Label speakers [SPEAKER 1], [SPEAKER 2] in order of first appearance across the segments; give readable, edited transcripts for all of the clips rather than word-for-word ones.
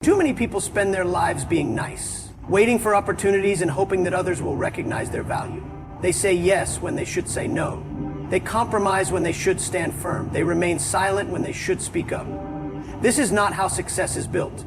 [SPEAKER 1] Too many people spend their lives being nice, waiting for opportunities and hoping that others will recognize their value. They say yes when they should say no. They compromise when they should stand firm. They remain silent when they should speak up. This is not how success is built.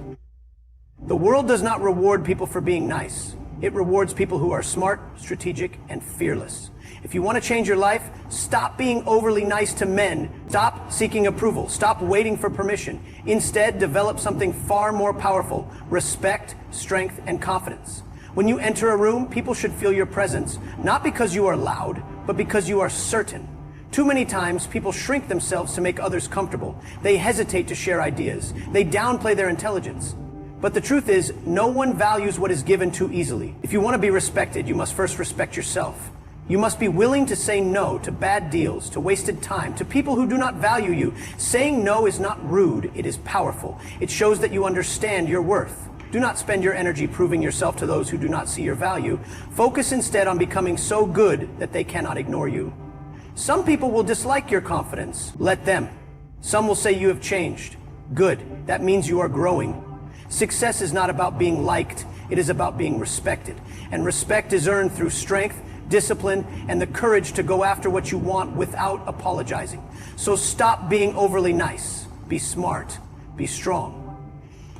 [SPEAKER 1] The world does not reward people for being nice. It rewards people who are smart, strategic, and fearless. If you want to change your life, stop being overly nice to men. Stop seeking approval. Stop waiting for permission. Instead, develop something far more powerful: respect, strength, and confidence. When you enter a room, people should feel your presence, not because you are loud, but because you are certain. Too many times, people shrink themselves to make others comfortable. They hesitate to share ideas. They downplay their intelligence. But the truth is, no one values what is given too easily. If you want to be respected, you must first respect yourself. You must be willing to say no to bad deals, to wasted time, to people who do not value you. Saying no is not rude, it is powerful. It shows that you understand your worth. Do not spend your energy proving yourself to those who do not see your value. Focus instead on becoming so good that they cannot ignore you. Some people will dislike your confidence. Let them. Some will say you have changed. Good. That means you are growing. Success is not about being liked. It is about being respected. And respect is earned through strength, discipline, and the courage to go after what you want without apologizing. So stop being overly nice. Be smart. Be strong.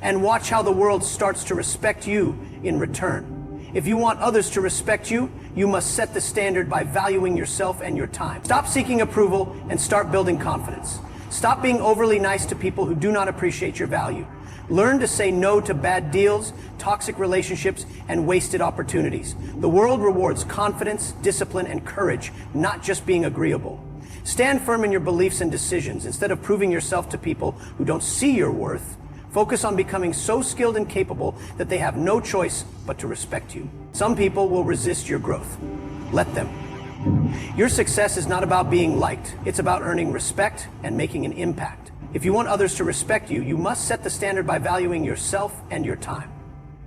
[SPEAKER 1] And watch how the world starts to respect you in return. If you want others to respect you, you must set the standard by valuing yourself and your time. Stop seeking approval and start building confidence. Stop being overly nice to people who do not appreciate your value. Learn to say no to bad deals, toxic relationships, and wasted opportunities. The world rewards confidence, discipline, and courage, not just being agreeable. Stand firm in your beliefs and decisions. Instead of proving yourself to people who don't see your worth, focus on becoming so skilled and capable that they have no choice but to respect you. Some people will resist your growth. Let them. Your success is not about being liked. It's about earning respect and making an impact. If you want others to respect you, you must set the standard by valuing yourself and your time.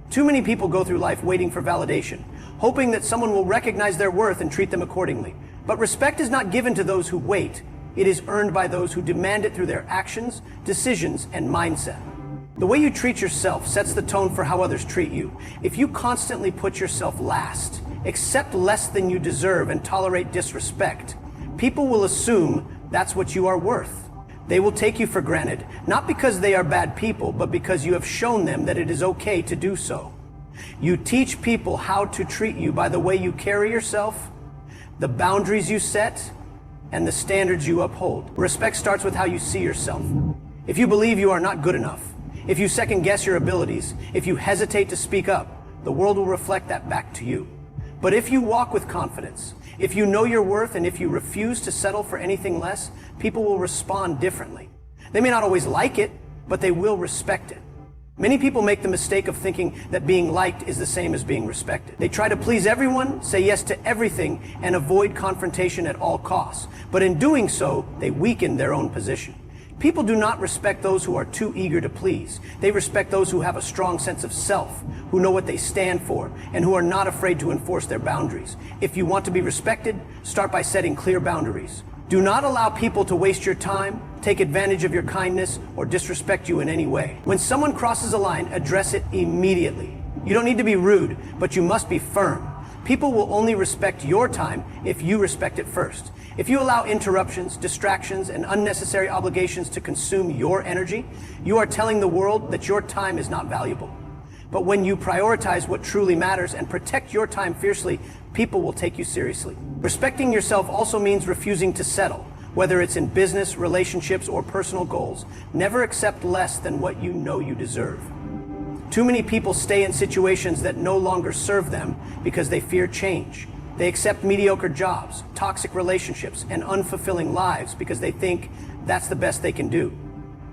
[SPEAKER 1] Too many people go through life waiting for validation, hoping that someone will recognize their worth and treat them accordingly. But respect is not given to those who wait. It is earned by those who demand it through their actions, decisions, and mindset. The way you treat yourself sets the tone for how others treat you. If you constantly put yourself last, accept less than you deserve, and tolerate disrespect, people will assume that's what you are worth. They will take you for granted, not because they are bad people, but because you have shown them that it is okay to do so. You teach people how to treat you by the way you carry yourself, the boundaries you set, and the standards you uphold. Respect starts with how you see yourself. If you believe you are not good enough, if you second guess your abilities, if you hesitate to speak up, the world will reflect that back to you. But if you walk with confidence, if you know your worth, and if you refuse to settle for anything less, people will respond differently. They may not always like it, but they will respect it. Many people make the mistake of thinking that being liked is the same as being respected. They try to please everyone, say yes to everything, and avoid confrontation at all costs. But in doing so, they weaken their own position. People do not respect those who are too eager to please. They respect those who have a strong sense of self, who know what they stand for, and who are not afraid to enforce their boundaries. If you want to be respected, start by setting clear boundaries. Do not allow people to waste your time, take advantage of your kindness, or disrespect you in any way. When someone crosses a line, address it immediately. You don't need to be rude, but you must be firm. People will only respect your time if you respect it first. If you allow interruptions, distractions, and unnecessary obligations to consume your energy, you are telling the world that your time is not valuable. But when you prioritize what truly matters and protect your time fiercely, people will take you seriously. Respecting yourself also means refusing to settle, whether it's in business, relationships, or personal goals. Never accept less than what you know you deserve. Too many people stay in situations that no longer serve them because they fear change. They accept mediocre jobs, toxic relationships, and unfulfilling lives because they think that's the best they can do.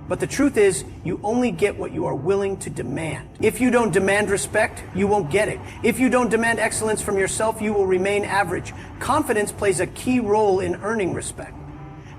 [SPEAKER 1] But the truth is, you only get what you are willing to demand. If you don't demand respect, you won't get it. If you don't demand excellence from yourself, you will remain average. Confidence plays a key role in earning respect.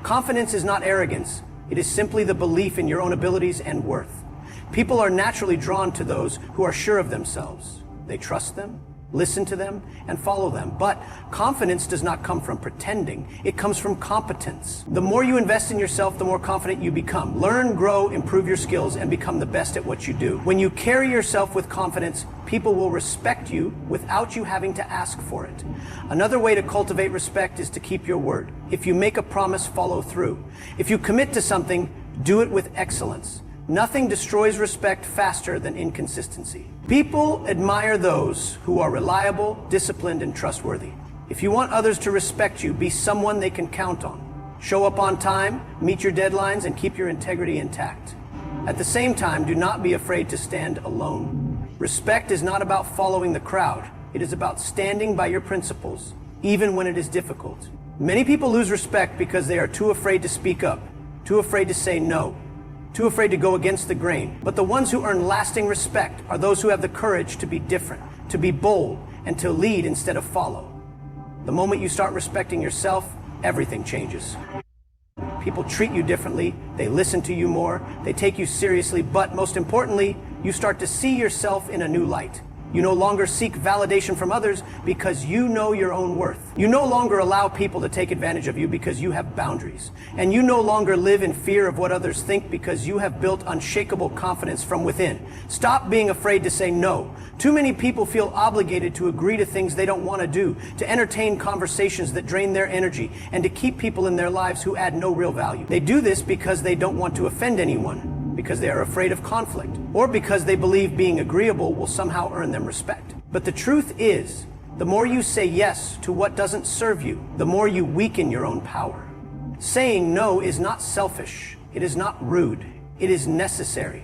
[SPEAKER 1] Confidence is not arrogance. It is simply the belief in your own abilities and worth. People are naturally drawn to those who are sure of themselves. They trust them, listen to them, and follow them. But confidence does not come from pretending. It comes from competence. The more you invest in yourself, the more confident you become. Learn, grow, improve your skills, and become the best at what you do. When you carry yourself with confidence, people will respect you without you having to ask for it. Another way to cultivate respect is to keep your word. If you make a promise, follow through. If you commit to something, do it with excellence. Nothing destroys respect faster than inconsistency. People admire those who are reliable, disciplined, and trustworthy. If you want others to respect you, be someone they can count on. Show up on time, meet your deadlines, and keep your integrity intact. At the same time, do not be afraid to stand alone. Respect is not about following the crowd. It is about standing by your principles, even when it is difficult. Many people lose respect because they are too afraid to speak up, too afraid to say no, too afraid to go against the grain. But the ones who earn lasting respect are those who have the courage to be different, to be bold, and to lead instead of follow. The moment you start respecting yourself, everything changes. People treat you differently, they listen to you more, they take you seriously, but most importantly, you start to see yourself in a new light. You no longer seek validation from others because you know your own worth. You no longer allow people to take advantage of you because you have boundaries. And you no longer live in fear of what others think because you have built unshakable confidence from within. Stop being afraid to say no. Too many people feel obligated to agree to things they don't want to do, to entertain conversations that drain their energy, and to keep people in their lives who add no real value. They do this because they don't want to offend anyone, because they are afraid of conflict, or because they believe being agreeable will somehow earn them respect. But the truth is, the more you say yes to what doesn't serve you, the more you weaken your own power. Saying no is not selfish. It is not rude. It is necessary.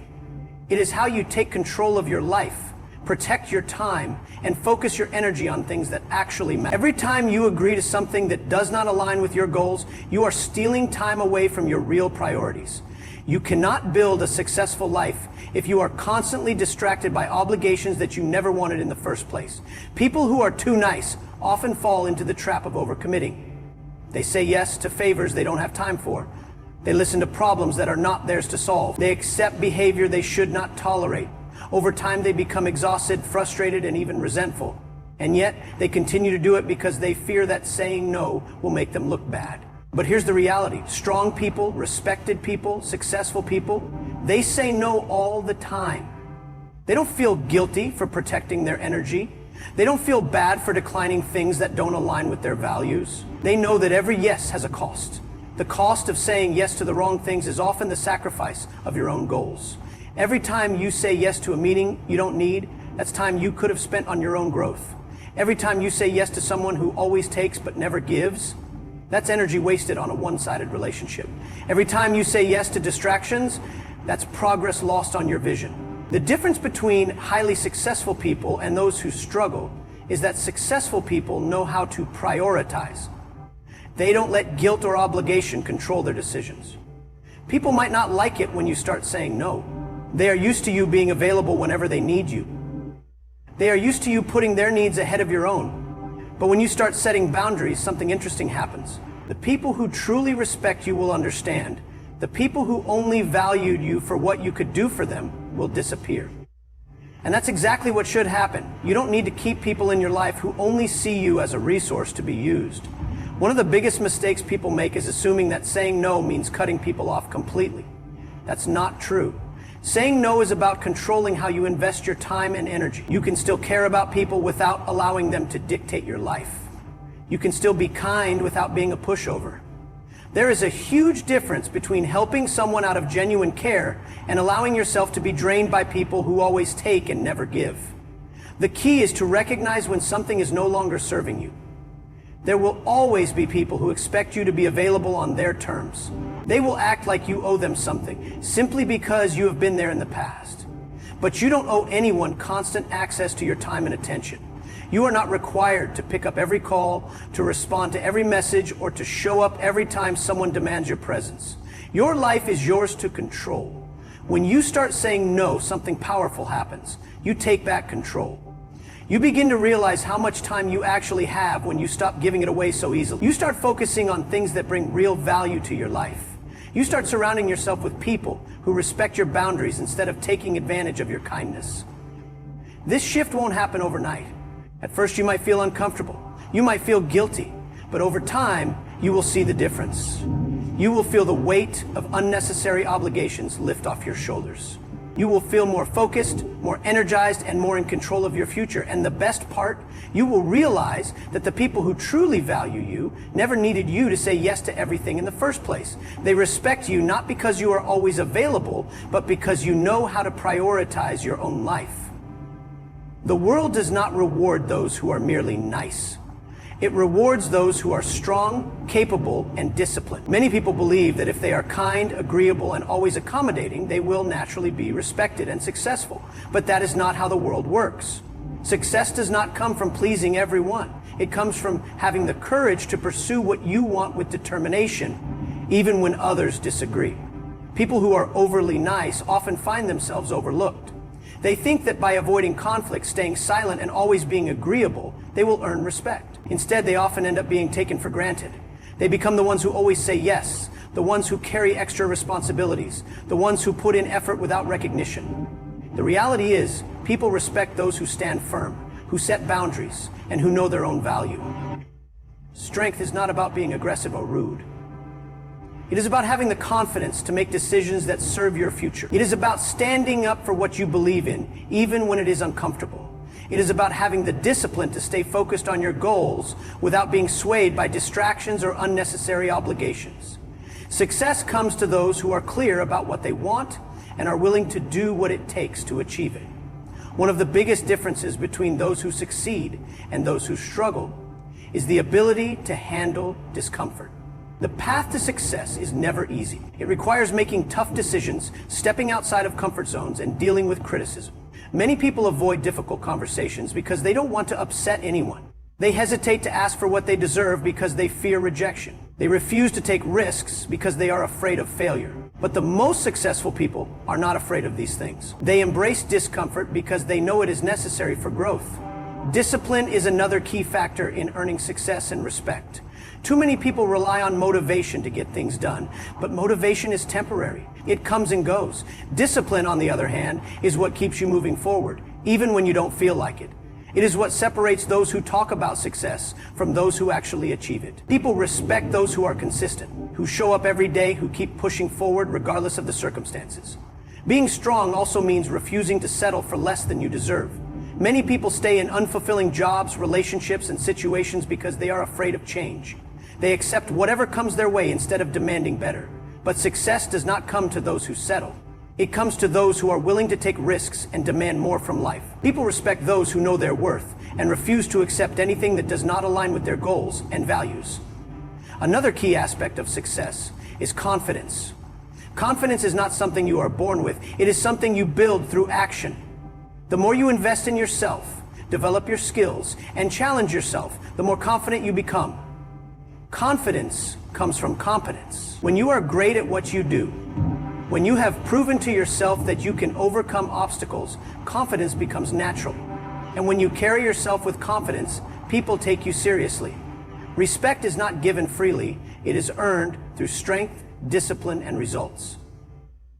[SPEAKER 1] It is how you take control of your life, protect your time, and focus your energy on things that actually matter. Every time you agree to something that does not align with your goals, you are stealing time away from your real priorities. You cannot build a successful life if you are constantly distracted by obligations that you never wanted in the first place. People who are too nice often fall into the trap of overcommitting. They say yes to favors they don't have time for. They listen to problems that are not theirs to solve. They accept behavior they should not tolerate. Over time, they become exhausted, frustrated, and even resentful. And yet, they continue to do it because they fear that saying no will make them look bad. But here's the reality. Strong people, respected people, successful people, they say no all the time. They don't feel guilty for protecting their energy. They don't feel bad for declining things that don't align with their values. They know that every yes has a cost. The cost of saying yes to the wrong things is often the sacrifice of your own goals. Every time you say yes to a meeting you don't need, that's time you could have spent on your own growth. Every time you say yes to someone who always takes but never gives, that's energy wasted on a one-sided relationship. Every time you say yes to distractions, that's progress lost on your vision. The difference between highly successful people and those who struggle is that successful people know how to prioritize. They don't let guilt or obligation control their decisions. People might not like it when you start saying no. They are used to you being available whenever they need you. They are used to you putting their needs ahead of your own. But when you start setting boundaries, something interesting happens. The people who truly respect you will understand. The people who only valued you for what you could do for them will disappear. And that's exactly what should happen. You don't need to keep people in your life who only see you as a resource to be used. One of the biggest mistakes people make is assuming that saying no means cutting people off completely. That's not true. Saying no is about controlling how you invest your time and energy. You can still care about people without allowing them to dictate your life. You can still be kind without being a pushover. There is a huge difference between helping someone out of genuine care and allowing yourself to be drained by people who always take and never give. The key is to recognize when something is no longer serving you. There will always be people who expect you to be available on their terms. They will act like you owe them something, simply because you have been there in the past. But you don't owe anyone constant access to your time and attention. You are not required to pick up every call, to respond to every message, or to show up every time someone demands your presence. Your life is yours to control. When you start saying no, something powerful happens. You take back control. You begin to realize how much time you actually have when you stop giving it away so easily. You start focusing on things that bring real value to your life. You start surrounding yourself with people who respect your boundaries instead of taking advantage of your kindness. This shift won't happen overnight. At first you might feel uncomfortable. You might feel guilty, but over time, you will see the difference. You will feel the weight of unnecessary obligations lift off your shoulders. You will feel more focused, more energized, and more in control of your future. And the best part, you will realize that the people who truly value you never needed you to say yes to everything in the first place. They respect you not because you are always available, but because you know how to prioritize your own life. The world does not reward those who are merely nice. It rewards those who are strong, capable, and disciplined. Many people believe that if they are kind, agreeable, and always accommodating, they will naturally be respected and successful. But that is not how the world works. Success does not come from pleasing everyone. It comes from having the courage to pursue what you want with determination, even when others disagree. People who are overly nice often find themselves overlooked. They think that by avoiding conflict, staying silent, and always being agreeable, they will earn respect. Instead, they often end up being taken for granted. They become the ones who always say yes, the ones who carry extra responsibilities, the ones who put in effort without recognition. The reality is, people respect those who stand firm, who set boundaries, and who know their own value. Strength is not about being aggressive or rude. It is about having the confidence to make decisions that serve your future. It is about standing up for what you believe in, even when it is uncomfortable. It is about having the discipline to stay focused on your goals without being swayed by distractions or unnecessary obligations. Success comes to those who are clear about what they want and are willing to do what it takes to achieve it. One of the biggest differences between those who succeed and those who struggle is the ability to handle discomfort. The path to success is never easy. It requires making tough decisions, stepping outside of comfort zones, and dealing with criticism. Many people avoid difficult conversations because they don't want to upset anyone. They hesitate to ask for what they deserve because they fear rejection. They refuse to take risks because they are afraid of failure. But the most successful people are not afraid of these things. They embrace discomfort because they know it is necessary for growth. Discipline is another key factor in earning success and respect. Too many people rely on motivation to get things done, but motivation is temporary. It comes and goes. Discipline, on the other hand, is what keeps you moving forward, even when you don't feel like it. It is what separates those who talk about success from those who actually achieve it. People respect those who are consistent, who show up every day, who keep pushing forward regardless of the circumstances. Being strong also means refusing to settle for less than you deserve. Many people stay in unfulfilling jobs, relationships, and situations because they are afraid of change. They accept whatever comes their way instead of demanding better. But success does not come to those who settle. It comes to those who are willing to take risks and demand more from life. People respect those who know their worth and refuse to accept anything that does not align with their goals and values. Another key aspect of success is confidence. Confidence is not something you are born with. It is something you build through action. The more you invest in yourself, develop your skills, and challenge yourself, the more confident you become. Confidence comes from competence. When you are great at what you do, when you have proven to yourself that you can overcome obstacles, confidence becomes natural. And when you carry yourself with confidence, people take you seriously. Respect is not given freely. It is earned through strength, discipline, and results.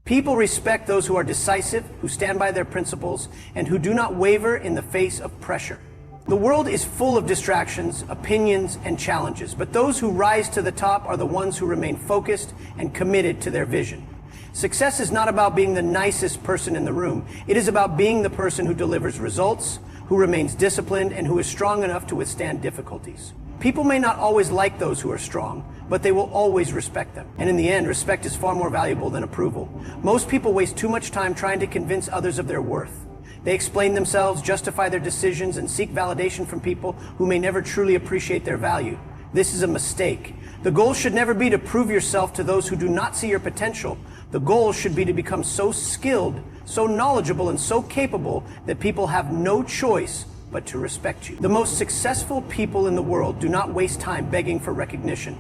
[SPEAKER 1] People respect those who are decisive, who stand by their principles, and who do not waver in the face of pressure. The world is full of distractions, opinions, and challenges, but those who rise to the top are the ones who remain focused and committed to their vision. Success is not about being the nicest person in the room. It is about being the person who delivers results, who remains disciplined, and who is strong enough to withstand difficulties. People may not always like those who are strong, but they will always respect them. And in the end, respect is far more valuable than approval. Most people waste too much time trying to convince others of their worth. They explain themselves, justify their decisions, and seek validation from people who may never truly appreciate their value. This is a mistake. The goal should never be to prove yourself to those who do not see your potential. The goal should be to become so skilled, so knowledgeable, and so capable that people have no choice but to respect you. The most successful people in the world do not waste time begging for recognition.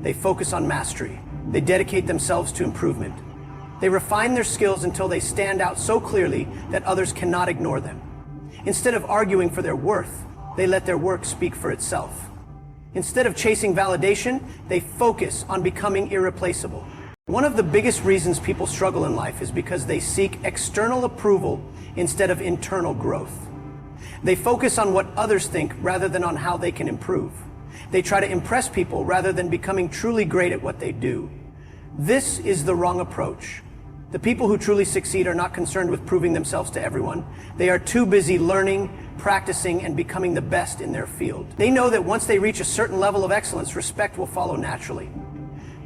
[SPEAKER 1] They focus on mastery. They dedicate themselves to improvement. They refine their skills until they stand out so clearly that others cannot ignore them. Instead of arguing for their worth, they let their work speak for itself. Instead of chasing validation, they focus on becoming irreplaceable. One of the biggest reasons people struggle in life is because they seek external approval instead of internal growth. They focus on what others think rather than on how they can improve. They try to impress people rather than becoming truly great at what they do. This is the wrong approach. The people who truly succeed are not concerned with proving themselves to everyone. They are too busy learning, practicing, and becoming the best in their field. They know that once they reach a certain level of excellence, respect will follow naturally.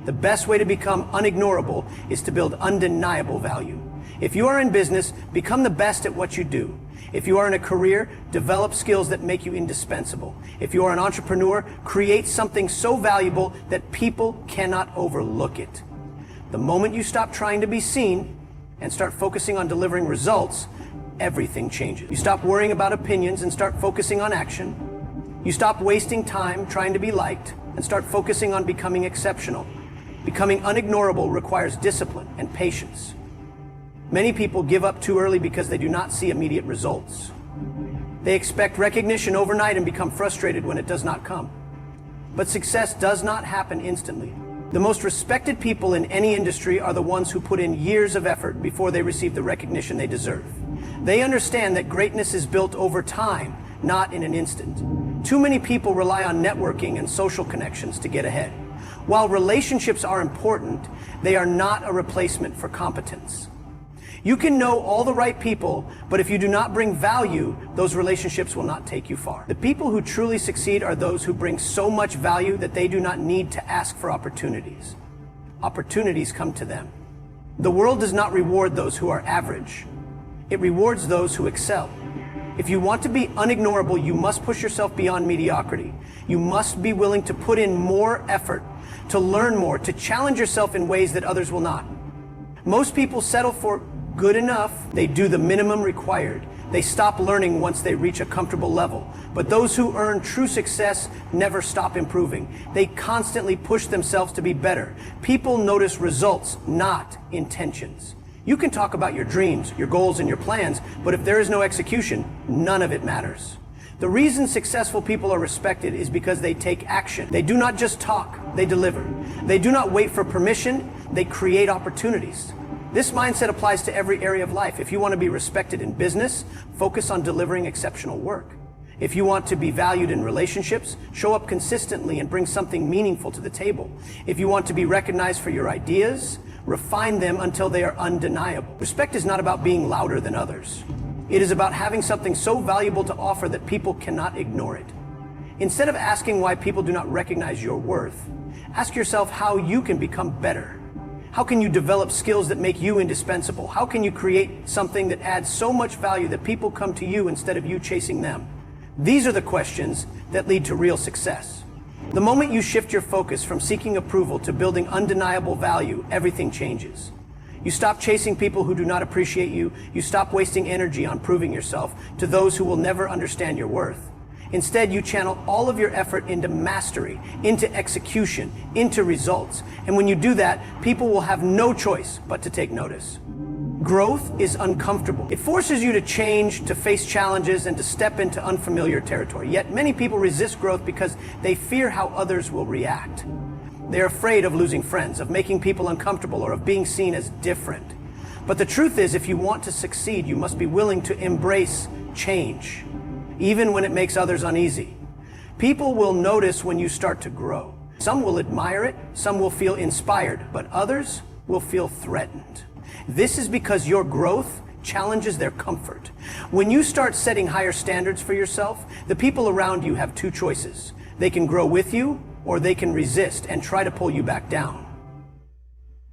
[SPEAKER 1] The best way to become unignorable is to build undeniable value. If you are in business, become the best at what you do. If you are in a career, develop skills that make you indispensable. If you are an entrepreneur, create something so valuable that people cannot overlook it. The moment you stop trying to be seen and start focusing on delivering results, everything changes. You stop worrying about opinions and start focusing on action. You stop wasting time trying to be liked and start focusing on becoming exceptional. Becoming unignorable requires discipline and patience. Many people give up too early because they do not see immediate results. They expect recognition overnight and become frustrated when it does not come. But success does not happen instantly. The most respected people in any industry are the ones who put in years of effort before they receive the recognition they deserve. They understand that greatness is built over time, not in an instant. Too many people rely on networking and social connections to get ahead. While relationships are important, they are not a replacement for competence. You can know all the right people, but if you do not bring value, those relationships will not take you far. The people who truly succeed are those who bring so much value that they do not need to ask for opportunities. Opportunities come to them. The world does not reward those who are average. It rewards those who excel. If you want to be unignorable, you must push yourself beyond mediocrity. You must be willing to put in more effort, to learn more, to challenge yourself in ways that others will not. Most people settle for good enough. They do the minimum required. They stop learning once they reach a comfortable level. But those who earn true success never stop improving. They constantly push themselves to be better. People notice results, not intentions. You can talk about your dreams, your goals, and your plans, but if there is no execution, none of it matters. The reason successful people are respected is because they take action. They do not just talk, they deliver. They do not wait for permission, they create opportunities. This mindset applies to every area of life. If you want to be respected in business, focus on delivering exceptional work. If you want to be valued in relationships, show up consistently and bring something meaningful to the table. If you want to be recognized for your ideas, refine them until they are undeniable. Respect is not about being louder than others. It is about having something so valuable to offer that people cannot ignore it. Instead of asking why people do not recognize your worth, ask yourself how you can become better. How can you develop skills that make you indispensable? How can you create something that adds so much value that people come to you instead of you chasing them? These are the questions that lead to real success. The moment you shift your focus from seeking approval to building undeniable value, everything changes. You stop chasing people who do not appreciate you. You stop wasting energy on proving yourself to those who will never understand your worth. Instead, you channel all of your effort into mastery, into execution, into results. And when you do that, people will have no choice but to take notice. Growth is uncomfortable. It forces you to change, to face challenges, and to step into unfamiliar territory. Yet many people resist growth because they fear how others will react. They're afraid of losing friends, of making people uncomfortable, or of being seen as different. But the truth is, if you want to succeed, you must be willing to embrace change, even when it makes others uneasy. People will notice when you start to grow. Some will admire it, some will feel inspired, but others will feel threatened. This is because your growth challenges their comfort. When you start setting higher standards for yourself, the people around you have two choices. They can grow with you, or they can resist and try to pull you back down.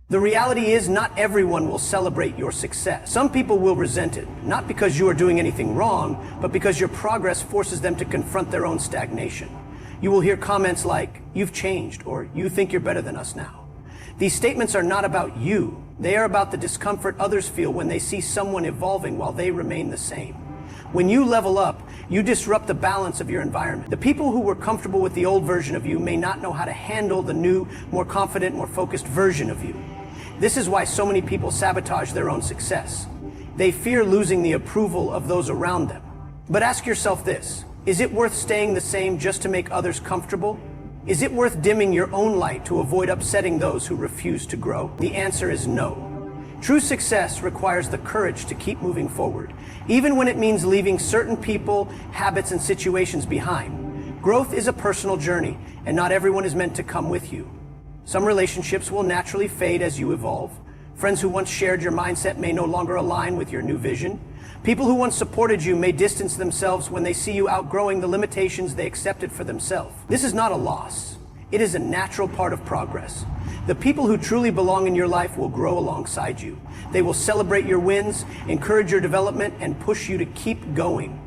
[SPEAKER 1] The reality is, not everyone will celebrate your success. Some people will resent it, not because you are doing anything wrong, but because your progress forces them to confront their own stagnation. You will hear comments like, "You've changed," or "You think you're better than us now." These statements are not about you. They are about the discomfort others feel when they see someone evolving while they remain the same. When you level up, you disrupt the balance of your environment. The people who were comfortable with the old version of you may not know how to handle the new, more confident, more focused version of you. This is why so many people sabotage their own success. They fear losing the approval of those around them. But ask yourself this: is it worth staying the same just to make others comfortable? Is it worth dimming your own light to avoid upsetting those who refuse to grow? The answer is no. True success requires the courage to keep moving forward, even when it means leaving certain people, habits, and situations behind. Growth is a personal journey, and not everyone is meant to come with you. Some relationships will naturally fade as you evolve. Friends who once shared your mindset may no longer align with your new vision. People who once supported you may distance themselves when they see you outgrowing the limitations they accepted for themselves. This is not a loss. It is a natural part of progress. The people who truly belong in your life will grow alongside you. They will celebrate your wins, encourage your development, and push you to keep going.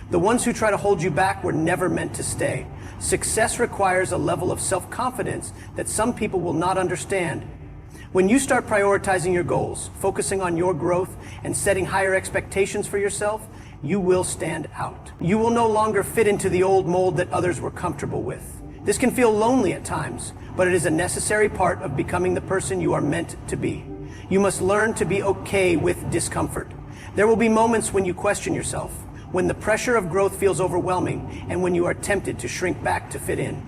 [SPEAKER 1] The ones who try to hold you back were never meant to stay. Success requires a level of self-confidence that some people will not understand. When you start prioritizing your goals, focusing on your growth, and setting higher expectations for yourself, you will stand out. You will no longer fit into the old mold that others were comfortable with. This can feel lonely at times, but it is a necessary part of becoming the person you are meant to be. You must learn to be okay with discomfort. There will be moments when you question yourself, when the pressure of growth feels overwhelming, and when you are tempted to shrink back to fit in.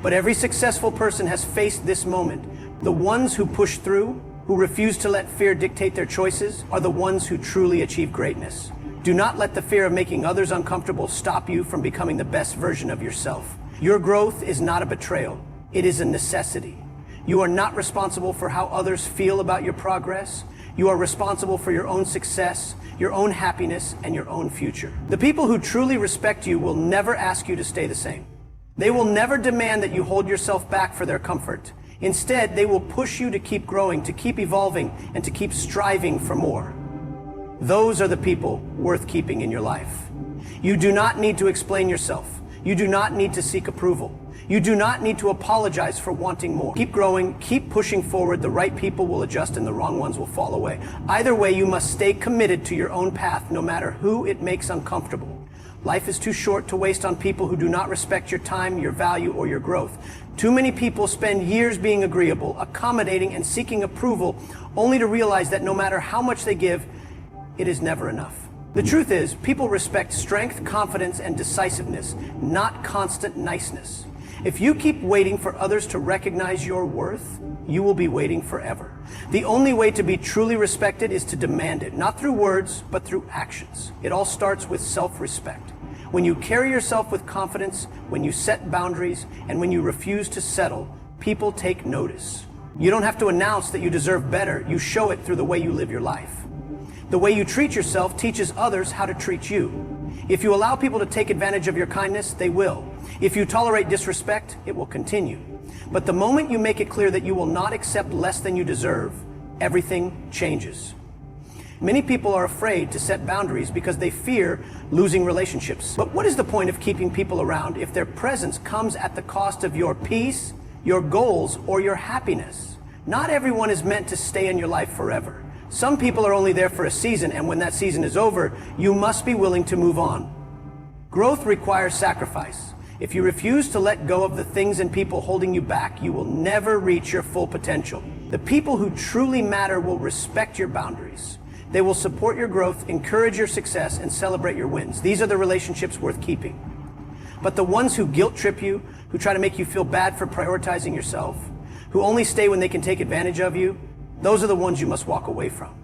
[SPEAKER 1] But every successful person has faced this moment. The ones who push through, who refuse to let fear dictate their choices, are the ones who truly achieve greatness. Do not let the fear of making others uncomfortable stop you from becoming the best version of yourself. Your growth is not a betrayal. It is a necessity. You are not responsible for how others feel about your progress. You are responsible for your own success, your own happiness, and your own future. The people who truly respect you will never ask you to stay the same. They will never demand that you hold yourself back for their comfort. Instead, they will push you to keep growing, to keep evolving, and to keep striving for more. Those are the people worth keeping in your life. You do not need to explain yourself. You do not need to seek approval. You do not need to apologize for wanting more. Keep growing, keep pushing forward. The right people will adjust and the wrong ones will fall away. Either way, you must stay committed to your own path, no matter who it makes uncomfortable. Life is too short to waste on people who do not respect your time, your value, or your growth. Too many people spend years being agreeable, accommodating, and seeking approval, only to realize that no matter how much they give, it is never enough. The truth is, people respect strength, confidence, and decisiveness, not constant niceness. If you keep waiting for others to recognize your worth, you will be waiting forever. The only way to be truly respected is to demand it, not through words, but through actions. It all starts with self-respect. When you carry yourself with confidence, when you set boundaries, and when you refuse to settle, people take notice. You don't have to announce that you deserve better. You show it through the way you live your life. The way you treat yourself teaches others how to treat you. If you allow people to take advantage of your kindness, they will. If you tolerate disrespect, it will continue. But the moment you make it clear that you will not accept less than you deserve, everything changes. Many people are afraid to set boundaries because they fear losing relationships. But what is the point of keeping people around if their presence comes at the cost of your peace, your goals, or your happiness? Not everyone is meant to stay in your life forever. Some people are only there for a season, and when that season is over, you must be willing to move on. Growth requires sacrifice. If you refuse to let go of the things and people holding you back, you will never reach your full potential. The people who truly matter will respect your boundaries. They will support your growth, encourage your success, and celebrate your wins. These are the relationships worth keeping. But the ones who guilt trip you, who try to make you feel bad for prioritizing yourself, who only stay when they can take advantage of you, those are the ones you must walk away from.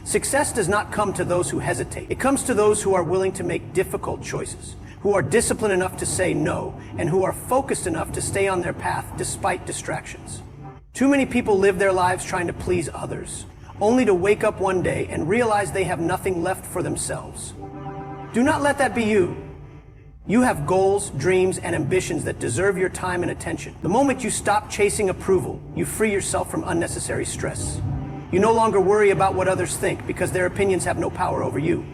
[SPEAKER 1] Success does not come to those who hesitate. It comes to those who are willing to make difficult choices, who are disciplined enough to say no, and who are focused enough to stay on their path despite distractions. Too many people live their lives trying to please others, only to wake up one day and realize they have nothing left for themselves. Do not let that be you. You have goals, dreams, and ambitions that deserve your time and attention. The moment you stop chasing approval, you free yourself from unnecessary stress. You no longer worry about what others think because their opinions have no power over you.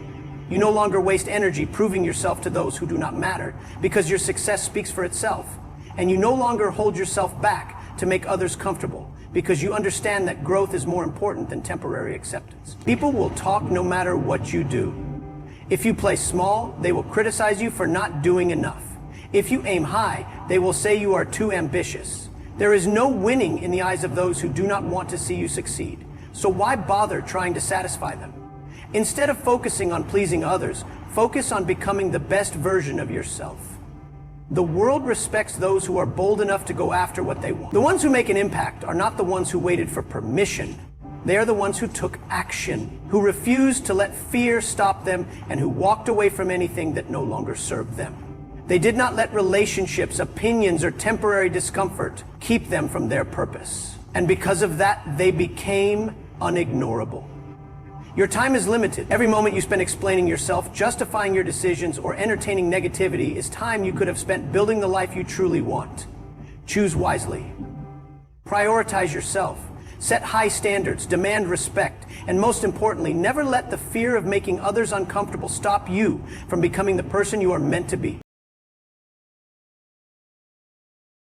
[SPEAKER 1] You no longer waste energy proving yourself to those who do not matter because your success speaks for itself. And you no longer hold yourself back to make others comfortable because you understand that growth is more important than temporary acceptance. People will talk no matter what you do. If you play small, they will criticize you for not doing enough. If you aim high, they will say you are too ambitious. There is no winning in the eyes of those who do not want to see you succeed. So why bother trying to satisfy them? Instead of focusing on pleasing others, focus on becoming the best version of yourself. The world respects those who are bold enough to go after what they want. The ones who make an impact are not the ones who waited for permission, They are the ones who took action, who refused to let fear stop them, and who walked away from anything that no longer served them. They did not let relationships, opinions, or temporary discomfort keep them from their purpose. And because of that, they became unignorable. Your time is limited. Every moment you spend explaining yourself, justifying your decisions, or entertaining negativity is time you could have spent building the life you truly want. Choose wisely. Prioritize yourself. Set high standards, demand respect, and most importantly, never let the fear of making others uncomfortable stop you from becoming the person you are meant to be.